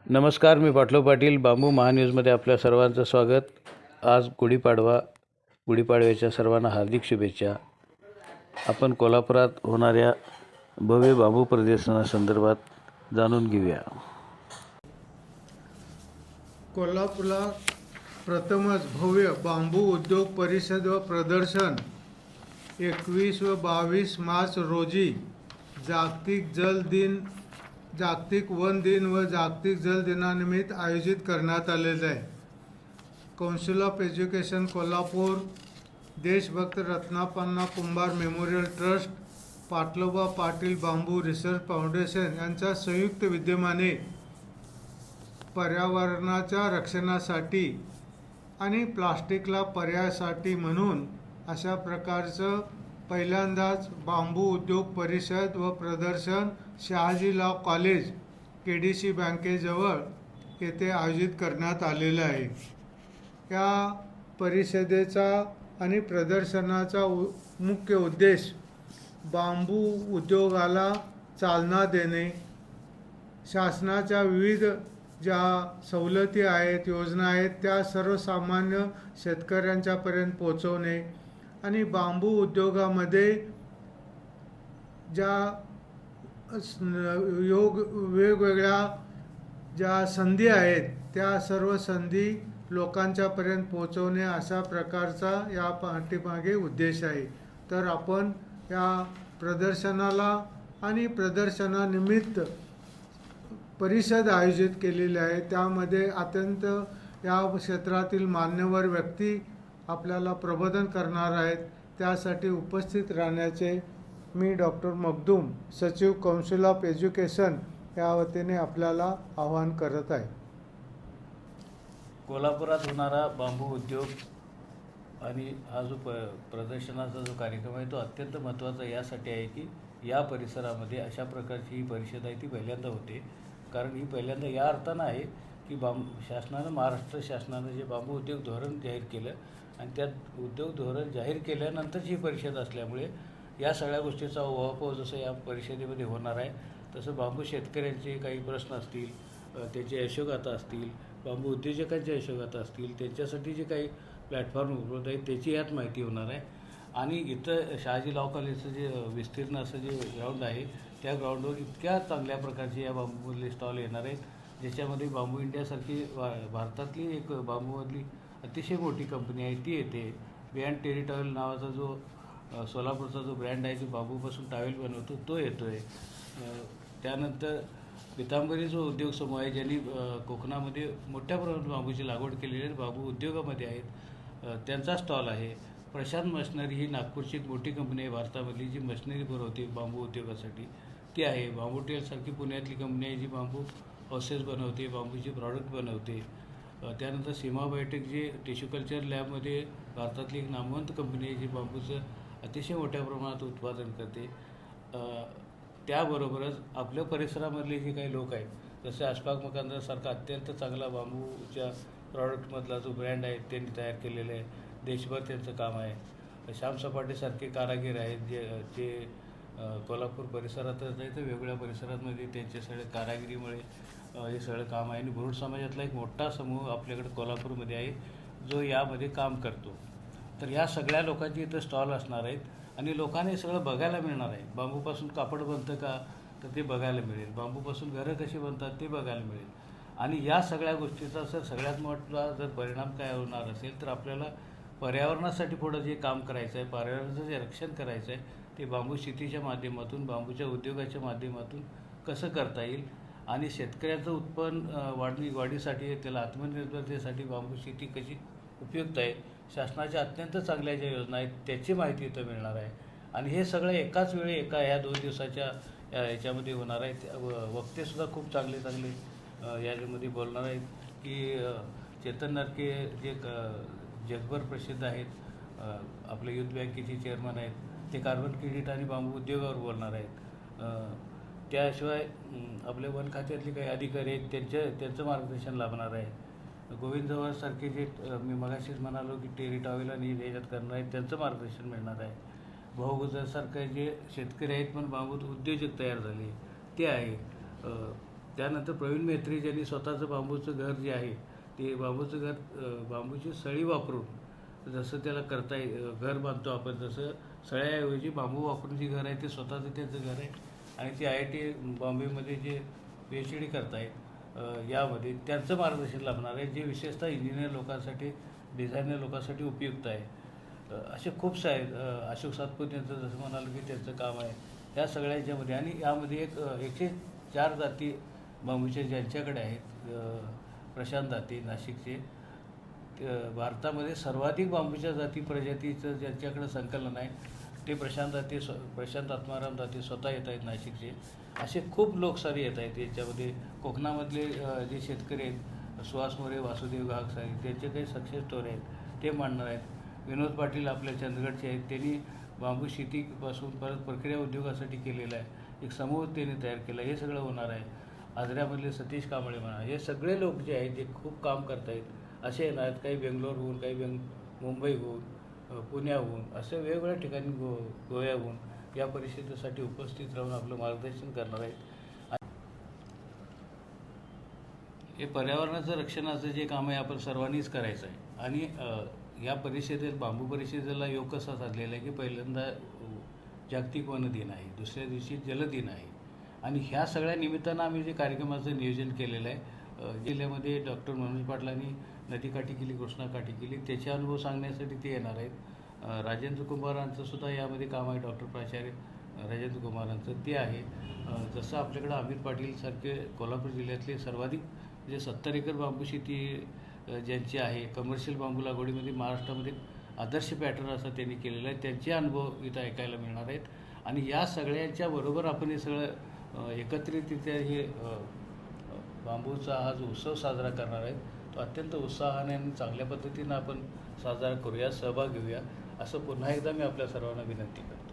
नमस्कार, मी पाटलो पाटील. बांबू महान्यूजमध्ये आपल्या सर्वांचं स्वागत. आज गुढीपाडव्याच्या सर्वांना हार्दिक शुभेच्छा. आपण कोल्हापुरात होणाऱ्या भव्य बांबू प्रदर्शनासंदर्भात जाणून घेऊया. कोल्हापुरात प्रथमच भव्य बांबू उद्योग परिषद व प्रदर्शन 21 व 22 मार्च रोजी जागतिक वन दिन व जागतिक जल दिनानिमित्त आयोजित करण्यात आलेलं आहे. काउन्सिल ऑफ एज्युकेशन कोल्हापूर, देशभक्त रत्नापन्ना कुंभार मेमोरियल ट्रस्ट, पाटलोबा पाटील बांबू रिसर्च फाउंडेशन यांच्या संयुक्त विद्यमाने पर्यावरणाच्या रक्षणासाठी आणि प्लास्टिकला पर्यायासाठी म्हणून अशा प्रकारचं पहिल्यांदाच बांबू उद्योग परिषद व प्रदर्शन शहाजी लॉ कॉलेज KDC बँकेजवळ येथे आयोजित करण्यात आलेलं आहे. या परिषदेचा आणि प्रदर्शनाचा मुख्य उद्देश बांबू उद्योगाला चालना देणे, शासनाच्या विविध ज्या सवलती आहेत, योजना आहेत त्या सर्वसामान्य शेतकऱ्यांच्यापर्यंत पोहोचवणे आणि बांबू उद्योगामध्ये ज्या वेगवेगळ्या ज्या संधी आहेत त्या सर्व संधी लोकांच्यापर्यंत पोहोचवणे अशा प्रकारचा या पाठीमागे उद्देश आहे. तर आपण या प्रदर्शनाला आणि प्रदर्शनानिमित्त परिषद आयोजित केलेली आहे. त्यामध्ये अत्यंत या क्षेत्रातील मान्यवर व्यक्ती आपल्याला प्रबोधन करणार आहेत. त्यासाठी उपस्थित राहण्याचे मी डॉक्टर मखदूम, सचिव काउन्सिल ऑफ एज्युकेशन या वतीने आपल्याला आवाहन करत आहे. कोल्हापुरात होणारा बांबू उद्योग आणि हा जो प्रदर्शनाचा जो कार्यक्रम आहे तो अत्यंत महत्त्वाचा यासाठी आहे की या परिसरामध्ये अशा प्रकारची ही परिषद आहे ती पहिल्यांदा होते. कारण ही पहिल्यांदा या अर्थानं आहे की महाराष्ट्र शासनानं जे बांबू उद्योग धोरण जाहीर केलं आणि त्यात उद्योग धोरण जाहीर केल्यानंतरची ही परिषद असल्यामुळे या सगळ्या गोष्टीचा उहापोह जसं या परिषदेमध्ये होणार आहे तसं बांबू शेतकऱ्यांचे काही प्रश्न असतील, त्यांच्या यशोगाथा असतील, बांबू उद्योजकांच्या यशोगाथा असतील, त्यांच्यासाठी जे काही प्लॅटफॉर्म उपलब्ध आहेत त्याची यात माहिती होणार आहे. आणि इथं शहाजी लॉ कॉलेजचं जे विस्तीर्ण असं जे ग्राउंड आहे त्या ग्राउंडवर इतक्या चांगल्या प्रकारचे या बांबूमधले स्टॉल येणार आहेत ज्याच्यामध्ये बांबू इंडियासारखी भारतातली एक बांबूमधली अतिशय मोठी कंपनी आहे ती येते. बियॉन्ड टेरी टॉवेल नावाचा जो सोलापूरचा जो ब्रँड आहे जो बांबूपासून टावेल बनवतो तो येतो आहे. त्यानंतर पितांबरी जो उद्योग समूह आहे ज्यांनी कोकणामध्ये मोठ्या प्रमाणात बांबूची लागवड केलेली आहे, बांबू उद्योगामध्ये आहेत, त्यांचा स्टॉल आहे. प्रशांत मशनरी ही नागपूरची एक मोठी कंपनी आहे भारतामधली जी मशनरी पुरवते बांबू उद्योगासाठी ती आहे. बांबू टेलसारखी पुण्यातली कंपनी आहे जी बांबू हाऊसेस बनवते, बांबूचे प्रॉडक्ट बनवते. त्यानंतर सीमा बायोटेक जी टिश्यू कल्चर लॅबमध्ये भारतातली एक नामवंत कंपनी आहे जी बांबूचं अतिशय मोठ्या प्रमाणात उत्पादन करते. त्याबरोबरच आपल्या परिसरामधले जे काही लोक आहेत जसे अशफाक मकांदरसारखा अत्यंत चांगला बांबूच्या प्रॉडक्टमधला जो ब्रँड आहे त्यांनी तयार केलेला आहे, देशभर त्यांचं काम आहे. श्याम सपाटेसारखे कारागीर आहेत जे कोल्हापूर परिसरातच नाही तर वेगवेगळ्या परिसरांमध्ये त्यांच्या सगळ्या कारागिरीमुळे हे सगळं काम आहे. आणि भरूड समाजातला एक मोठा समूह आपल्याकडे कोल्हापूरमध्ये आहे जो यामध्ये काम करतो. तर ह्या सगळ्या लोकांची इथं स्टॉल असणार आहेत आणि लोकांना हे सगळं बघायला मिळणार आहे. बांबूपासून कापड बनतं का तर ते बघायला मिळेल, बांबूपासून घरं कशी बनतात ते बघायला मिळेल. आणि या सगळ्या गोष्टीचा सगळ्यात मोठा जर परिणाम काय होणार असेल तर आपल्याला पर्यावरणासाठी पुढं जे काम करायचं आहे, पर्यावरणाचं जे रक्षण करायचं आहे ते बांबू शेतीच्या माध्यमातून, बांबूच्या उद्योगाच्या माध्यमातून कसं करता येईल आणि शेतकऱ्याचं उत्पन्न वाढीसाठी त्याला आत्मनिर्भरतेसाठी बांबू शेती कशी उपयुक्त आहे, शासनाच्या अत्यंत चांगल्या ज्या योजना आहेत त्याची माहिती इथं मिळणार आहे. आणि हे सगळं एकाच वेळी ह्या 2 दिवसाच्या याच्यामध्ये होणार आहे. वक्तेसुद्धा खूप चांगले याच्यामध्ये बोलणार आहेत की चेतन नरके जे जगभर प्रसिद्ध आहेत, आपले युथ बँकेचे चेअरमन आहेत, ते कार्बन क्रेडिट आणि बांबू उद्योगावर बोलणार आहेत. त्याशिवाय आपल्या वन खात्यातले काही अधिकारी आहेत त्यांचं मार्गदर्शन लाभणार आहे. गोविंद जवळसारखे जे मी मगाशीच म्हणालो की टेरी टॉवेल आणि ह्याच्यात करणार आहेत त्यांचं मार्गदर्शन मिळणार आहे. भाऊ गुजरसारखे जे शेतकरी आहेत पण बांबू उद्योजक तयार झाले ते आहे. त्यानंतर प्रवीण मेत्री ज्यांनी स्वतःचं बांबूचं घर जे आहे ते बांबूचं घर बांबूची सळी वापरून जसं त्याला करता घर बांधतो आपण, तसं सळ्याऐवजी बांबू वापरून जे घर आहे ते स्वतःचं त्यांचं घर आहे. आणि ते IIT बॉम्बेमध्ये जे PhD करतायत यामध्ये त्यांचं मार्गदर्शन लाभणार आहे, जे विशेषतः इंजिनियर लोकांसाठी, डिझायनर लोकांसाठी उपयुक्त आहे. असे खूपसे आहेत. अशोक सातपुते यांचं जसं म्हणाल की त्यांचं काम आहे ह्या सगळ्यांच्यामध्ये. आणि यामध्ये 104 जाती बांबूच्या ज्यांच्याकडे आहेत. प्रशांत दाते नाशिकचे, भारतामध्ये सर्वाधिक बांबूच्या जाती प्रजातीचं ज्यांच्याकडे संकलन आहे ते प्रशांत आत्माराम दाते स्वतः येत आहेत नाशिकचे. असे खूप लोक सारे येत आहेत याच्यामध्ये. कोकणामधले जे शेतकरी आहेत, सुहास मोरे, वासुदेव घागसारे, त्यांचे काही सक्सेस स्टोरी आहेत ते मांडणार आहेत. विनोद पाटील आपल्या चंदगडचे आहेत, त्यांनी बांबू शेतीपासून परत प्रक्रिया उद्योगासाठी केलेला आहे, एक समूह त्यांनी तयार केला. हे सगळं होणार आहे. आजऱ्यामधले सतीश कांबळे म्हणा, हे सगळे लोक जे आहेत जे खूप काम करत आहेत असे येणार आहेत. काही बेंगलोरहून, काही मुंबईहून, पुण्याहून, असे वेगवेगळ्या ठिकाणी गोव्याहून या परिषदेसाठी उपस्थित राहून आपलं मार्गदर्शन करणार आहेत. हे पर्यावरणाचं रक्षणाचं जे काम आहे आपण सर्वांनीच करायचं आहे. आणि या परिषदेत, बांबू परिषदेला योग कसा साधलेला आहे की पहिल्यांदा जागतिक वन दिन आहे, दुसऱ्या दिवशी जलदिन आहे. आणि ह्या सगळ्या निमित्तानं आम्ही जे कार्यक्रमाचं नियोजन केलेलं आहे, जिल्ह्यामध्ये डॉक्टर मनोज पाटलांनी नदीकाठी केली, कृष्णाकाठी केली, त्याचे अनुभव सांगण्यासाठी ते येणार आहेत. राजेंद्र कुमारांचं सुद्धा यामध्ये काम आहे, डॉक्टर प्राचार्य राजेंद्र कुमारांचं ते आहे. जसं आपल्याकडं अमित पाटीलसारखे कोल्हापूर जिल्ह्यातले सर्वाधिक म्हणजे 70 एकर बांबू शेती ज्यांची आहे, कमर्शियल बांबू लागवडीमध्ये महाराष्ट्रामध्ये आदर्श पॅटर्न असा त्यांनी केलेला आहे, त्यांचे अनुभव इथं ऐकायला मिळणार आहेत. आणि या सगळ्यांच्या बरोबर आपण हे सगळं एकत्रितरित्या हे बांबूचा हा जो उत्सव साजरा करणार आहे तो अत्यंत उत्साहाने आणि चांगल्या पद्धतीनं आपण साजरा करूया, सहभाग घेऊया, असं पुन्हा एकदा मी आपल्या सर्वांना विनंती करतो.